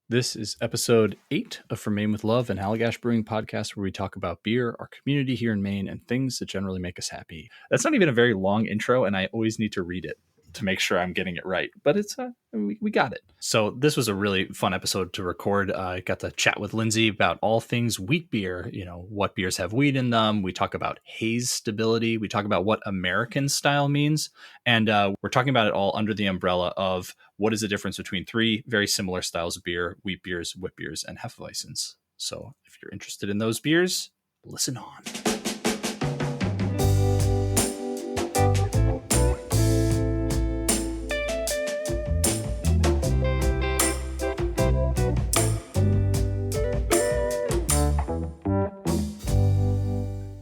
This is episode 8 of From Maine with Love, an Allagash Brewing podcast where we talk about beer, our community here in Maine, and things that generally make us happy. That's not even a very long intro, and I always need to read it to make sure I'm getting it right. But it's we got it. So this was a really fun episode to record. I got to chat with Lindsay about all things wheat beer. You know, what beers have wheat in them. We talk about haze stability. We talk about what American style means. And we're talking about it all under the umbrella of what is the difference between three very similar styles of beer: wheat beers, Witbiers, and Hefeweizens. So if you're interested in those beers, listen on.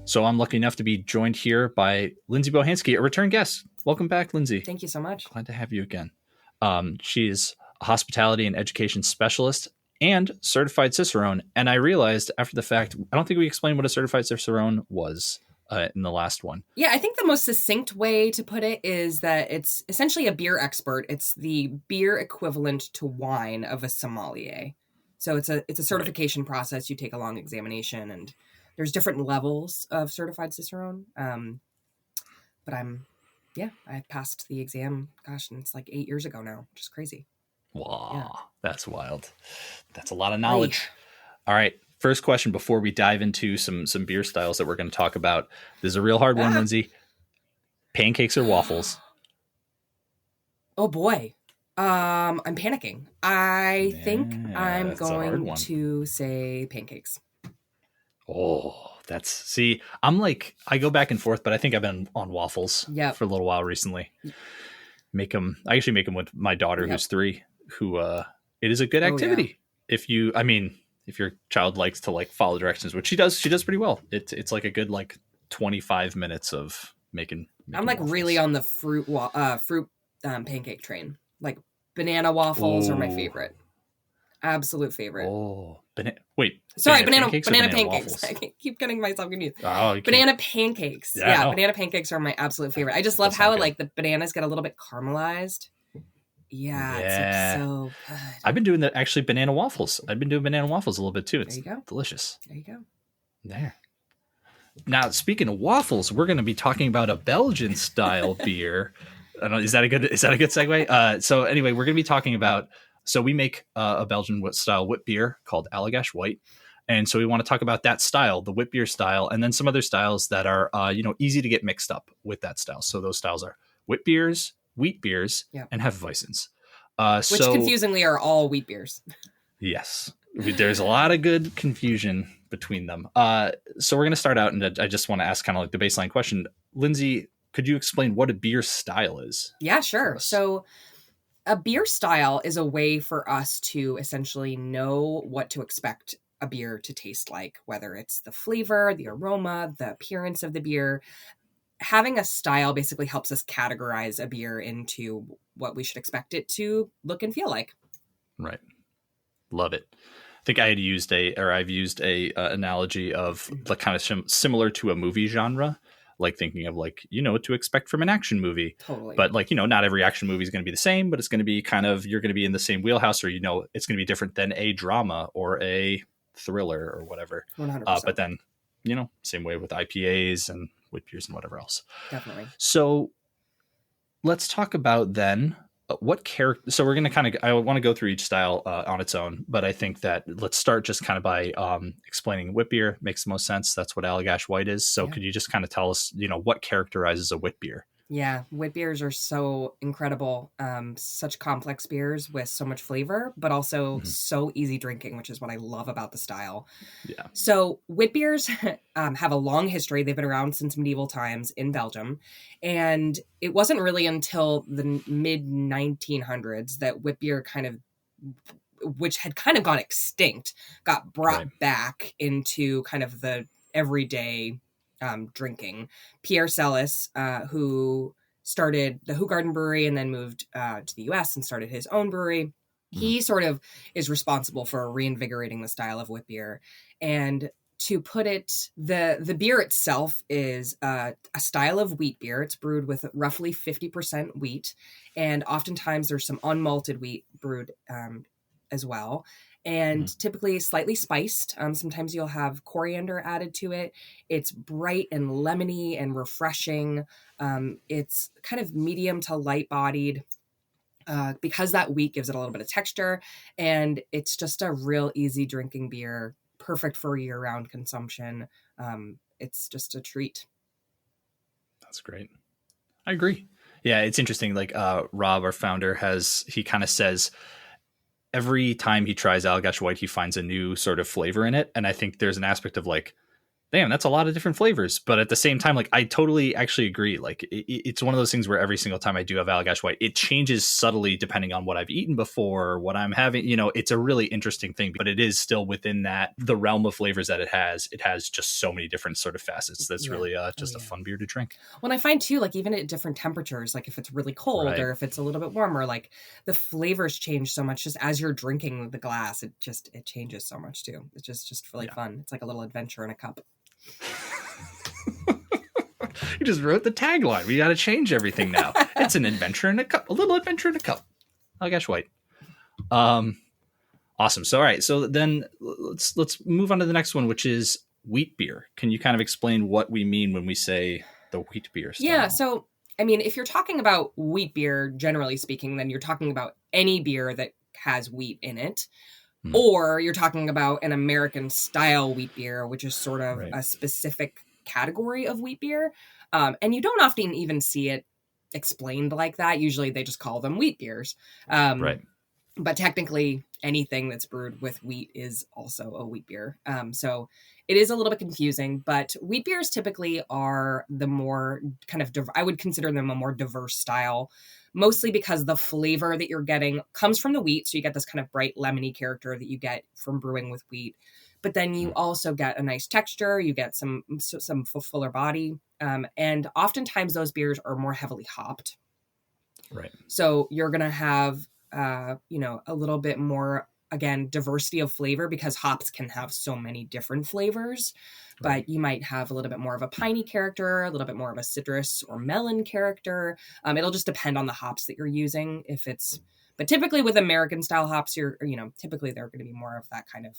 So I'm lucky enough to be joined here by Lindsay Bohanske, a return guest. Welcome back, Lindsay. Thank you so much. Glad to have you again. She's a hospitality and education specialist and certified Cicerone. And I realized after the fact, I don't think we explained what a certified Cicerone was in the last one. Yeah, I think the most succinct way to put it is that it's essentially a beer expert. It's the beer equivalent to wine of a sommelier. So it's a certification process. You take a long examination, and there's different levels of certified Cicerone. But I passed the exam, gosh, and it's like 8 years ago now, which is crazy. Wow, yeah. That's wild. That's a lot of knowledge. All right. First question before we dive into some beer styles that we're going to talk about. This is a real hard one, Lindsay. Pancakes or waffles? Oh boy. I'm panicking. I think I'm going to say pancakes. Oh, I go back and forth, but I think I've been on waffles for a little while recently. I actually make them with my daughter, who's 3, who, it is a good activity. If your child likes to like follow directions, which she does pretty well. It's like a good, 25 minutes of making I'm like waffles. Really on the fruit pancake train. Like banana waffles are my favorite. Absolute favorite. Oh, banana pancakes. I keep getting myself confused. Banana pancakes. Yeah, banana pancakes are my absolute favorite. I just love how the bananas get a little bit caramelized. Yeah, it's so good. I've been doing banana waffles. I've been doing banana waffles a little bit too. It's delicious. There you go. There. Now, speaking of waffles, we're going to be talking about a Belgian style beer. I don't know, is that a good segue? So anyway, we're going to be talking about. So we make a Belgian style wit beer called Allagash White. And so we want to talk about that style, the wit beer style, and then some other styles that are, easy to get mixed up with that style. So those styles are wit beers, wheat beers, and Hefeweizens. Which confusingly are all wheat beers. Yes. There's a lot of good confusion between them. So we're going to start out, and I just want to ask kind of like the baseline question. Lindsay, could you explain what a beer style is? Yeah, sure. So a beer style is a way for us to essentially know what to expect a beer to taste like, whether it's the flavor, the aroma, the appearance of the beer. Having a style basically helps us categorize a beer into what we should expect it to look and feel like. Right. Love it. I think I've used a analogy of the kind of similar to a movie genre. Like thinking of what to expect from an action movie. Totally. But not every action movie is going to be the same, but it's going to be you're going to be in the same wheelhouse, or, it's going to be different than a drama or a thriller or whatever. 100%. But then, same way with IPAs and wheat beers and whatever else. Definitely. So let's talk about then what character. So we're going to I want to go through each style on its own, but I think that let's start just kind of by explaining wit beer. Makes the most sense. That's what Allagash White is. So could you just kind of tell us, what characterizes a wit beer? Yeah, wit beers are so incredible. Such complex beers with so much flavor, but also so easy drinking, which is what I love about the style. Yeah. So wit beers have a long history. They've been around since medieval times in Belgium. And it wasn't really until the mid 1900s that wit beer which had kind of gone extinct, got brought back into kind of the everyday drinking. Pierre Celis, who started the Hoegaarden Brewery and then moved to the US and started his own brewery. He sort of is responsible for reinvigorating the style of wit beer. And to put it, the beer itself is a style of wheat beer. It's brewed with roughly 50% wheat. And oftentimes there's some unmalted wheat brewed as well. and typically slightly spiced. Sometimes you'll have coriander added to it. It's bright and lemony and refreshing. It's kind of medium to light bodied. Because that wheat gives it a little bit of texture, and it's just a real easy drinking beer, perfect for year-round consumption. It's just a treat. That's great. I agree. Yeah, it's interesting. Like Rob, our founder, he kind of says every time he tries Allagash White, he finds a new sort of flavor in it. And I think there's an aspect of like, damn, that's a lot of different flavors. But at the same time, like, I totally actually agree. Like, it's one of those things where every single time I do have Allagash White, it changes subtly depending on what I've eaten before, what I'm having. You know, it's a really interesting thing, but it is still within the realm of flavors that it has. It has just so many different sort of facets. That's really just a fun beer to drink. When I find too, like even at different temperatures, like if it's really cold or if it's a little bit warmer, like the flavors change so much just as you're drinking the glass. It changes so much too. It's just really fun. It's like a little adventure in a cup. You just wrote the tagline. We got to change everything now. It's an adventure in a cup, a little adventure in a cup. Allagash White. Awesome. So, all right. So then let's move on to the next one, which is wheat beer. Can you kind of explain what we mean when we say the wheat beer style? Yeah. So, I mean, if you're talking about wheat beer, generally speaking, then you're talking about any beer that has wheat in it. Or you're talking about an American style wheat beer, which is sort of a specific category of wheat beer. And you don't often even see it explained like that. Usually they just call them wheat beers. But technically anything that's brewed with wheat is also a wheat beer. So it is a little bit confusing, but wheat beers typically are the more kind of, I would consider them a more diverse style, mostly because the flavor that you're getting comes from the wheat. So you get this kind of bright lemony character that you get from brewing with wheat. But then you also get a nice texture. You get some fuller body. And oftentimes those beers are more heavily hopped. Right. So you're going to have, a little bit more, again, diversity of flavor because hops can have so many different flavors. But you might have a little bit more of a piney character, a little bit more of a citrus or melon character. It'll just depend on the hops that you're using. But typically with American style hops, typically they're going to be more of that kind of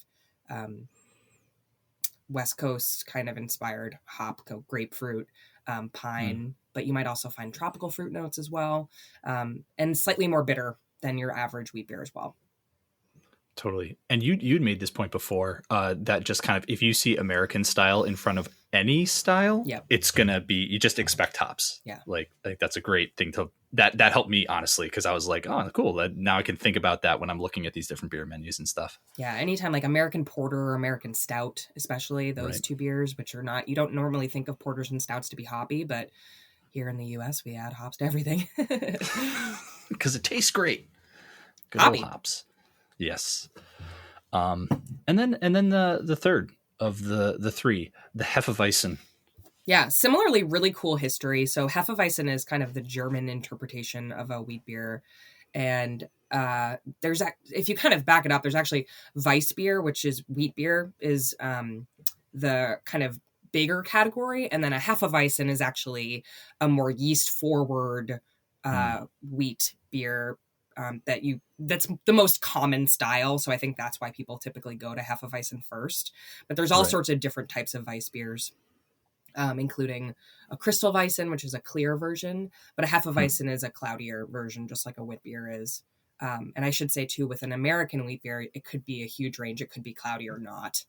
West Coast kind of inspired hop, grapefruit, pine, but you might also find tropical fruit notes as well, and slightly more bitter than your average wheat beer as well. Totally. And you'd made this point before, that just kind of, if you see American style in front of any style, it's going to be, you just expect hops. Yeah. Like, I think that's a great thing that helped me, honestly, because I was like, oh, cool. Now I can think about that when I'm looking at these different beer menus and stuff. Yeah. Anytime like American Porter or American Stout, especially those two beers, which you don't normally think of porters and stouts to be hoppy, but here in the US, we add hops to everything. Because it tastes great. Good hoppy. Old hops. Yes. And then the third of the three, the Hefeweizen. Yeah, similarly, really cool history. So Hefeweizen is kind of the German interpretation of a wheat beer. And if you kind of back it up, there's actually Weissbier, which is wheat beer, is the kind of bigger category. And then a Hefeweizen is actually a more yeast forward wheat beer. That's the most common style. So I think that's why people typically go to Hefeweizen first. But there's all sorts of different types of Weiss beers, including a Crystal Weizen, which is a clear version, but a Hefeweizen is a cloudier version, just like a Witbier is. And I should say too, with an American wheat beer, it could be a huge range. It could be cloudy or not.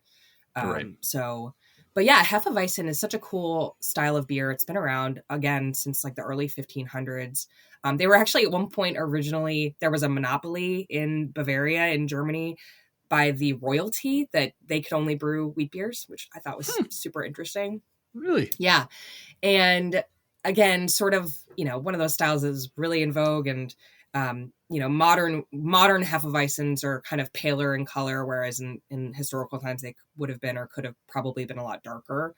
But yeah, Hefeweizen is such a cool style of beer. It's been around again since like the early 1500s. They were actually at one point originally, there was a monopoly in Bavaria in Germany by the royalty that they could only brew wheat beers, which I thought was super interesting. Really? Yeah. And again, sort of, one of those styles is really in vogue, and modern Hefeweizens are kind of paler in color, whereas in historical times they would have been or could have probably been a lot darker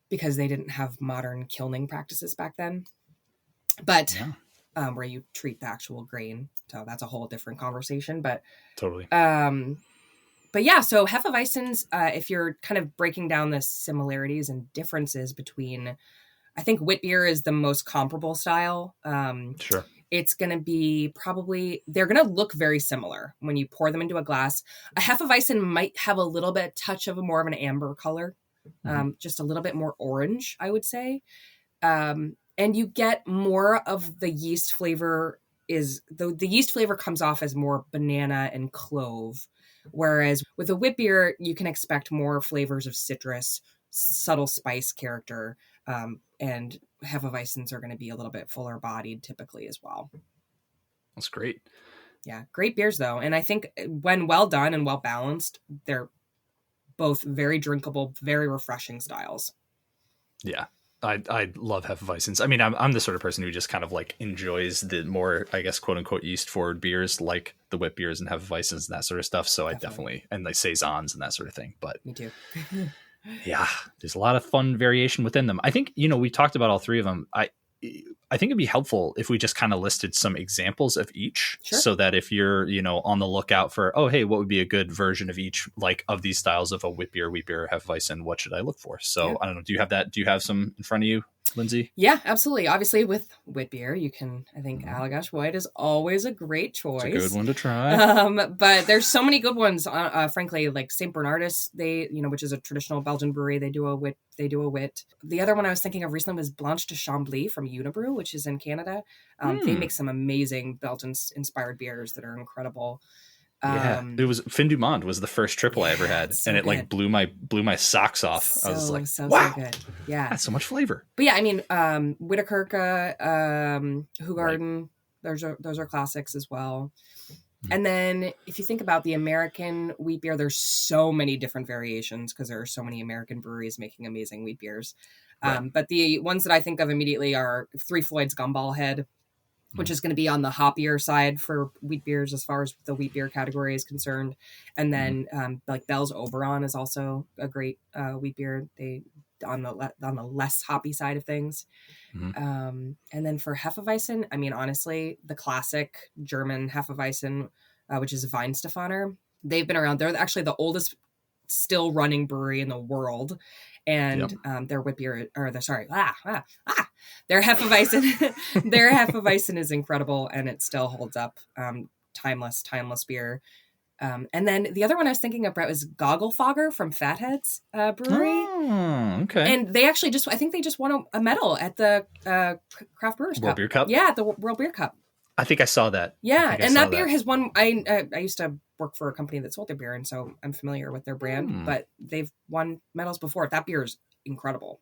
because they didn't have modern kilning practices back then. But where you treat the actual grain, so that's a whole different conversation. But totally. But yeah, so Hefeweizens, if you're kind of breaking down the similarities and differences between, I think Witbier is the most comparable style. Sure. it's going to be probably, they're going to look very similar when you pour them into a glass. A Hefeweizen might have a little bit touch of more of an amber color, just a little bit more orange, I would say. And you get more of the yeast flavor the yeast flavor comes off as more banana and clove. Whereas with a Witbier, you can expect more flavors of citrus, subtle spice character, and Hefeweizens are going to be a little bit fuller bodied typically as well. That's great. Yeah, great beers though. And I think when well done and well balanced, they're both very drinkable, very refreshing styles. Yeah. I love Hefeweizens. I mean, I'm the sort of person who just kind of like enjoys the more, I guess, quote unquote, yeast forward beers like the Witbiers and Hefeweizens and that sort of stuff. So I definitely, and like Saisons and that sort of thing. But me too. Yeah, there's a lot of fun variation within them. I think, we talked about all three of them. I think it'd be helpful if we just kind of listed some examples of each, so that if you're, on the lookout for, oh, hey, what would be a good version of each, like of these styles of a Witbier, Hefeweizen, what should I look for? So I don't know. Do you have that? Do you have some in front of you, Lindsay? Yeah, absolutely. Obviously, with Witbier, I think Allagash White is always a great choice. It's a good one to try. But there's so many good ones. Frankly, like St. Bernardus, which is a traditional Belgian brewery, they do a wit. The other one I was thinking of recently was Blanche de Chambly from Unibrew, which is in Canada. They make some amazing Belgian-inspired beers that are incredible. It was Fin du Monde was the first triple I ever had, and it like blew my socks off. I was like, wow, so good. Yeah, that's so much flavor. But yeah, I mean, Witterkerke, Hoegaarden, those are classics as well. And then if you think about the American wheat beer, there's so many different variations because there are so many American breweries making amazing wheat beers. But the ones that I think of immediately are Three Floyd's Gumball Head, which is going to be on the hoppier side for wheat beers as far as the wheat beer category is concerned. And then like Bell's Oberon is also a great wheat beer. They on the less hoppy side of things. And then for Hefeweizen, I mean, honestly, the classic German Hefeweizen, which is Weinstefaner, they've been around. They're actually the oldest still running brewery in the world. And their Witbier, their Hefeweizen, their Hefeweizen is incredible, and it still holds up. Timeless beer. And then the other one I was thinking about was Gogglefogger from Fatheads Brewery. Oh, okay. And they actually I think they just won a medal at the Craft Brewers World Cup. Beer Cup? Yeah, the World Beer Cup. I think I saw that. Yeah, and that beer has won. I used to work for a company that sold their beer, and so I'm familiar with their brand, but they've won medals before. That beer is incredible.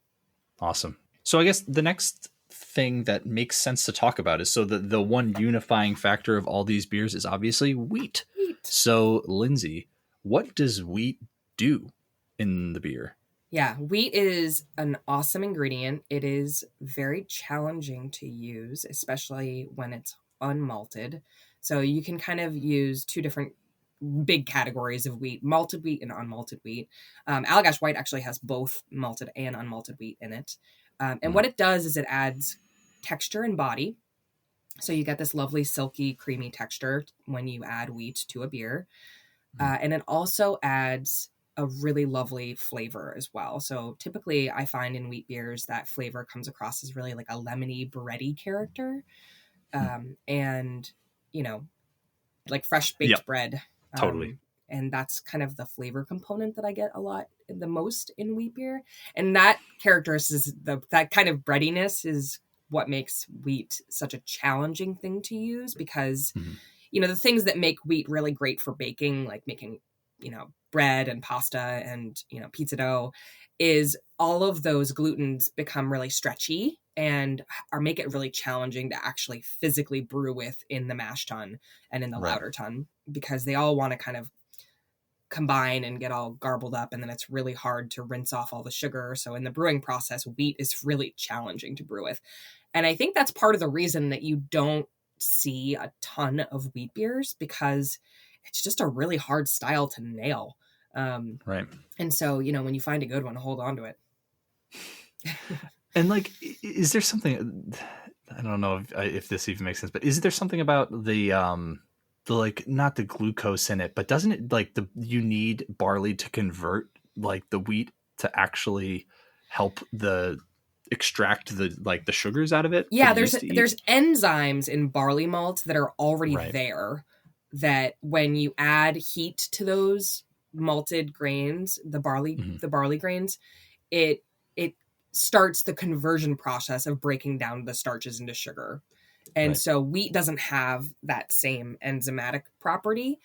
Awesome. So I guess the next thing that makes sense to talk about is, so the one unifying factor of all these beers is obviously wheat. So Lindsay, what does wheat do in the beer? Yeah, wheat is an awesome ingredient. It is very challenging to use, especially when it's unmalted. So you can kind of use two different big categories of wheat: malted wheat and unmalted wheat. Allagash White actually has both malted and unmalted wheat in it. And what it does is it adds texture and body. So you get this lovely, silky, creamy texture when you add wheat to a beer. And it also adds a really lovely flavor as well. So typically I find in wheat beers that flavor comes across as really like a lemony, bready character. And, like fresh baked bread. Totally. And that's kind of the flavor component that I get the most in wheat beer. And that characteristic, that kind of breadiness is what makes wheat such a challenging thing to use, because, the things that make wheat really great for baking, like making, bread and pasta and, pizza dough, is all of those glutens become really stretchy and make it really challenging to actually physically brew with in the mash tun and in the lauter tun, because they all want to kind of combine and get all garbled up, and then it's really hard to rinse off all the sugar. So in the brewing process, wheat is really challenging to brew with. And I think that's part of the reason that you don't see a ton of wheat beers, because it's just a really hard style to nail. Right. And so, when you find a good one, hold on to it. And like, is there something, I don't know if this even makes sense, but is there something about the like, not the glucose in it, but doesn't it, like, you need barley to convert like the wheat to actually help the extract the sugars out of it? Yeah, there's enzymes in barley malt that are already Right. there, that when you add heat to those malted grains, the barley grains, it starts the conversion process of breaking down the starches into sugar. And Right. so wheat doesn't have that same enzymatic property.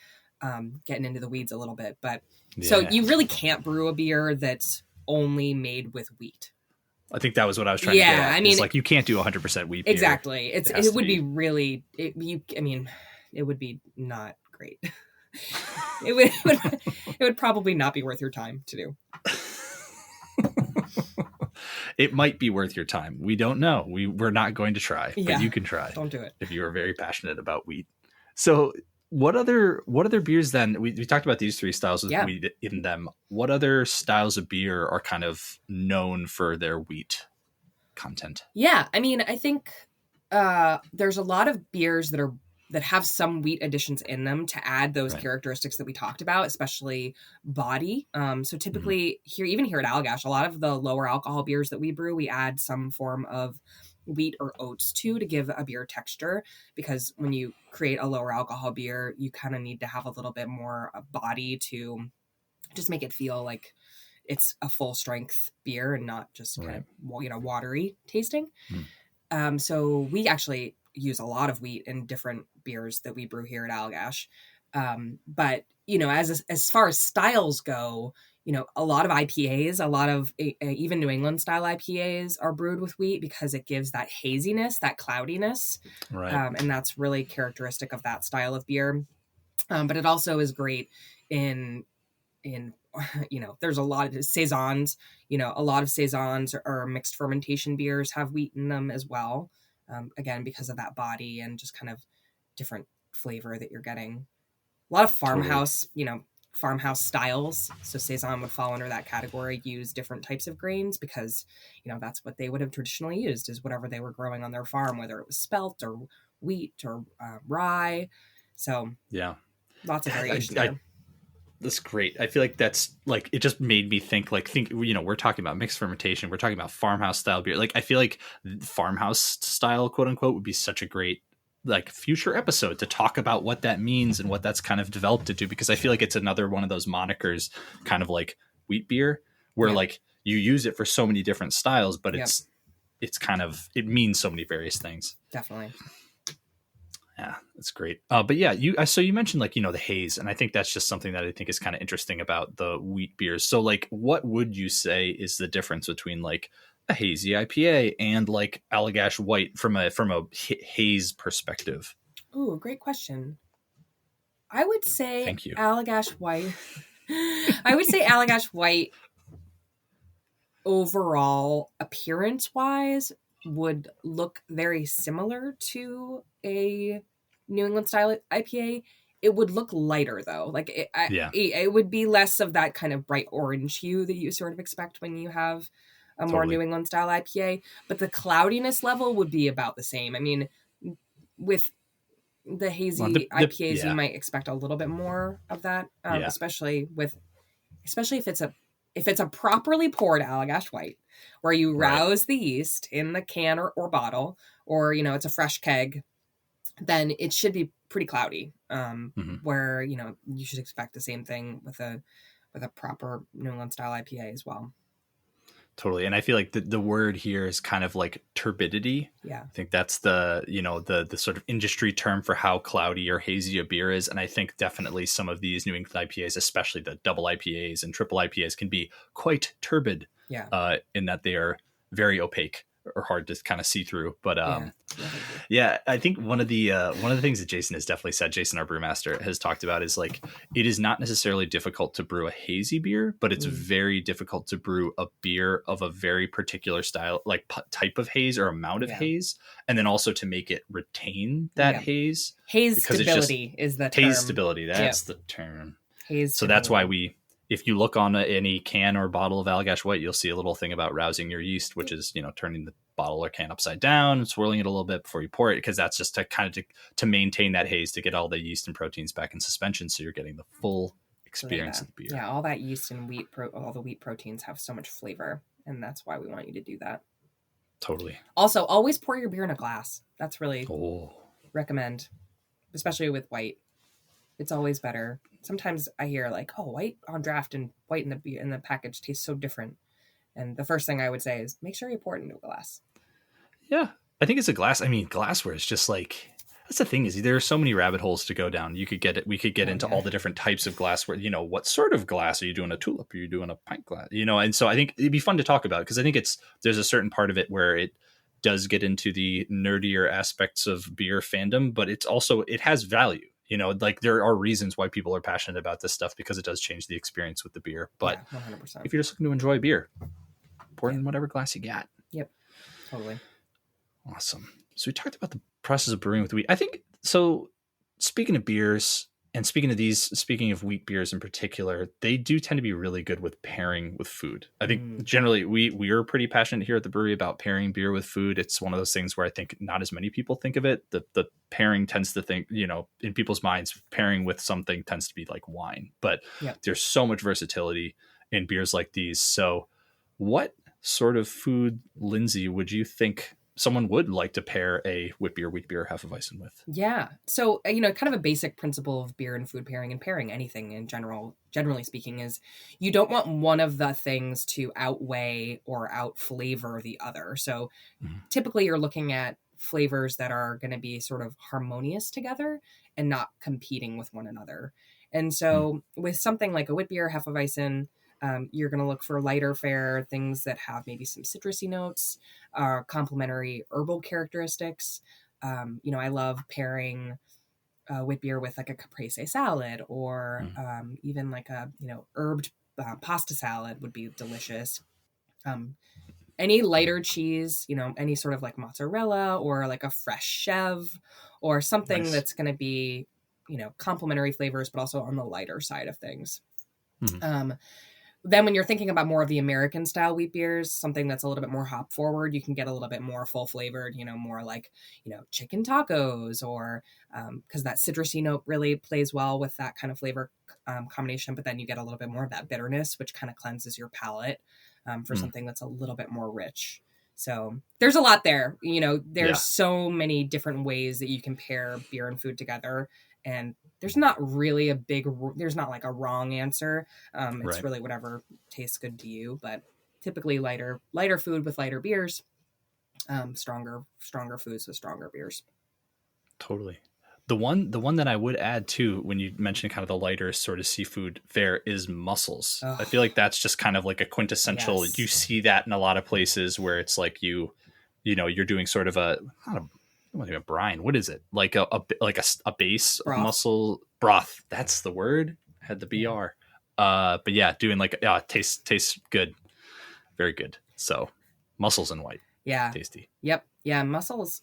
Getting into the weeds a little bit, but so you really can't brew a beer that's only made with wheat. I think that was what I was trying to get at. I mean, like, you can't do 100% wheat beer. Exactly. It would be really, it would be not great. It would probably not be worth your time to do. It might be worth your time. We don't know. We're not going to try, but you can try. Don't do it if you are very passionate about wheat. So what other beers then? We talked about these 3 styles with wheat in them. What other styles of beer are kind of known for their wheat content? Yeah, I mean, I think there's a lot of beers that have some wheat additions in them to add those characteristics that we talked about, especially body. So typically here at Allagash, a lot of the lower alcohol beers that we brew, we add some form of wheat or oats to give a beer texture, because when you create a lower alcohol beer, you kind of need to have a little bit more body to just make it feel like it's a full strength beer and not just kind of, watery tasting. So we actually use a lot of wheat in different beers that we brew here at Allagash. But, as far as styles go, a lot of IPAs, a lot of even New England style IPAs are brewed with wheat because it gives that haziness, that cloudiness. Right. And that's really characteristic of that style of beer. But it also is great in there's a lot of saisons, a lot of saisons or mixed fermentation beers have wheat in them as well. Again, because of that body and just kind of different flavor that you're getting. A lot of farmhouse, farmhouse styles. So saison would fall under that category, use different types of grains because, that's what they would have traditionally used, is whatever they were growing on their farm, whether it was spelt or wheat or rye. So lots of variation there. That's great. I feel like that's like, it just made me think, we're talking about mixed fermentation. We're talking about farmhouse style beer. Like, I feel like farmhouse style, quote unquote, would be such a great future episode to talk about what that means and what that's kind of developed into, because I feel like it's another one of those monikers, kind of like wheat beer, where you use it for so many different styles, but it's kind of, it means so many various things. Definitely. Yeah, that's great. But yeah, you mentioned the haze, and I think that's just something that I think is kind of interesting about the wheat beers. So what would you say is the difference between a hazy IPA and Allagash White from a haze perspective? Ooh, great question. I would say Thank you. Allagash White. I would say Allagash White overall appearance wise would look very similar to a New England style IPA. It would look lighter though. It would be less of that kind of bright orange hue that you sort of expect when you have a more New England style IPA, but the cloudiness level would be about the same. I mean, with the hazy IPAs, you might expect a little bit more of that, especially if it's a properly poured Allagash White, where you rouse the yeast in the can or bottle, or it's a fresh keg, then it should be pretty cloudy. Where you should expect the same thing with a proper New England style IPA as well. Totally. And I feel like the word here is kind of like turbidity. Yeah. I think that's the sort of industry term for how cloudy or hazy a beer is. And I think definitely some of these New England IPAs, especially the double IPAs and triple IPAs, can be quite turbid. Yeah. In that they are very opaque or hard to kind of see through. But I think one of the things that Jason has definitely said, Jason, our brewmaster, has talked about is it is not necessarily difficult to brew a hazy beer, but it's very difficult to brew a beer of a very particular style, type of haze or amount of haze, and then also to make it retain that haze. Haze stability is the term. Haze stability, that's the term. Haze stability. That's why if you look on any can or bottle of Allagash White, you'll see a little thing about rousing your yeast, which is, turning the bottle or can upside down, swirling it a little bit before you pour it, because that's just to kind of to maintain that haze, to get all the yeast and proteins back in suspension, so you're getting the full experience of the beer. Yeah, all that yeast and all the wheat proteins have so much flavor, and that's why we want you to do that. Totally. Also, always pour your beer in a glass. That's really Oh, recommend, especially with white. It's always better. Sometimes I hear like, oh, white on draft and white in the package tastes so different. And the first thing I would say is make sure you pour it into a glass. yeah. I think it's a glass. I mean, glassware is just like, that's the thing is there are so many rabbit holes to go down. You could get it. We could get into all the different types of glassware. You know, what sort of glass are you doing? A tulip? Are you doing a pint glass? You know, and so I think it'd be fun to talk about because I think there's a certain part of it where it does get into the nerdier aspects of beer fandom, but it has value. You know, like there are reasons why people are passionate about this stuff because it does change the experience with the beer. But 100%. if you're just looking to enjoy beer, pour it in whatever glass you got. Yep, totally. Awesome. So we talked about the process of brewing with wheat. I think so. Speaking of beers and speaking of wheat beers in particular, they do tend to be really good with pairing with food. I think generally we are pretty passionate here at the brewery about pairing beer with food. It's one of those things where I think not as many people think of it. The pairing tends to think, you know, in people's minds, pairing with something tends to be like wine, but there's so much versatility in beers like these. So what sort of food, Lindsay, would you think someone would like to pair a Witbier, Hefeweizen with? Yeah. So, you know, kind of a basic principle of beer and food pairing and pairing anything in generally speaking, is you don't want one of the things to outweigh or out flavor the other. So typically you're looking at flavors that are going to be sort of harmonious together and not competing with one another. And so with something like a Witbier, Hefeweizen, you're going to look for lighter fare, things that have maybe some citrusy notes, complementary herbal characteristics. You know, I love pairing Witbier with like a caprese salad or even like a, you know, herbed pasta salad would be delicious. Any lighter cheese, you know, any sort of like mozzarella or like a fresh chev or something that's going to be, you know, complementary flavors, but also on the lighter side of things. Then when you're thinking about more of the American style wheat beers, something that's a little bit more hop forward, you can get a little bit more full flavored, you know, more like, you know, chicken tacos or because that citrusy note really plays well with that kind of flavor combination. But then you get a little bit more of that bitterness, which kind of cleanses your palate for something that's a little bit more rich. So there's a lot there. You know, there's so many different ways that you can pair beer and food together. And there's not really there's not like a wrong answer. It's really whatever tastes good to you, but typically lighter food with lighter beers, stronger foods with stronger beers. Totally. The one that I would add too, when you mentioned kind of the lighter sort of seafood fare, is mussels. I feel like that's just kind of like a quintessential. You see that in a lot of places where it's like you know, you're doing sort of a brine. What is it? Like a base broth. Of mussel broth. That's the word. Had the BR. But yeah, doing like tastes good. Very good. So mussels and white. Yeah. Tasty. Yep. Yeah. Mussels,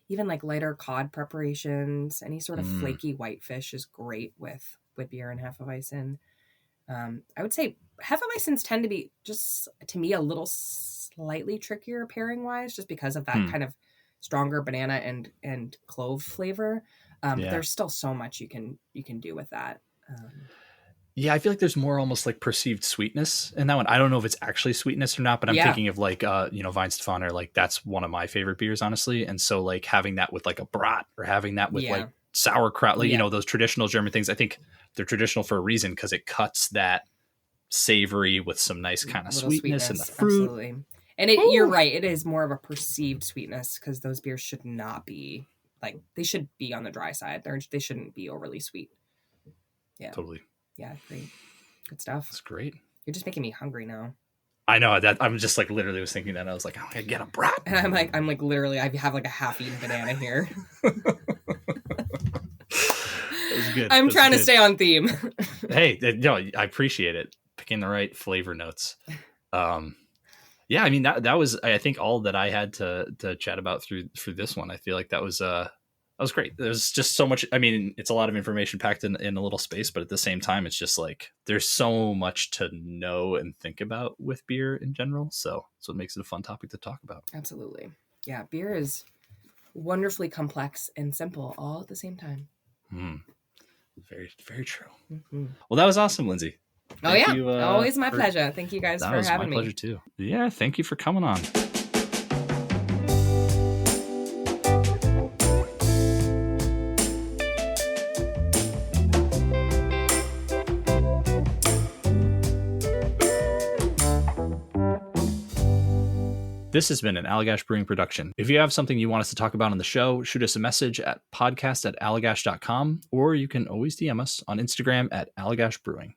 even like lighter cod preparations, any sort of flaky whitefish is great with beer and Hefeweizen. I would say Hefeweizens tend to be just, to me, a little slightly trickier pairing wise, just because of that kind of stronger banana and clove flavor. There's still so much you can do with that. Yeah, I feel like there's more almost like perceived sweetness in that one. I don't know if it's actually sweetness or not, but I'm thinking of like, you know, Weihenstephaner, like that's one of my favorite beers, honestly. And so like having that with like a brat or having that with like sauerkraut, like, you know, those traditional German things, I think they're traditional for a reason because it cuts that savory with some nice kind of sweetness in the fruit. Absolutely. And you're right. It is more of a perceived sweetness because those beers should not be like, they should be on the dry side. They shouldn't be overly sweet. Yeah. Totally. Yeah, great. Good stuff. That's great. You're just making me hungry now. I know that. I'm just like literally was thinking that. I was like, I'm gonna get a brat. And I'm like literally, I have like a half-eaten banana here. That was good. I'm trying to stay on theme. Hey, no, I appreciate it. Picking the right flavor notes. Yeah, I mean that was, I think, all that I had to chat about through this one. I feel like that was great. There's just so much. I mean, it's a lot of information packed in a little space, but at the same time, it's just like there's so much to know and think about with beer in general. So that's what makes it a fun topic to talk about. Absolutely. Yeah, beer is wonderfully complex and simple all at the same time. Very, very true. Well, that was awesome, Lindsay. Always my pleasure. Thank you guys for having me. That was my pleasure too. Yeah, thank you for coming on. This has been an Allagash Brewing production. If you have something you want us to talk about on the show, shoot us a message at podcast@allagash.com, or you can always DM us on Instagram at Allagash Brewing.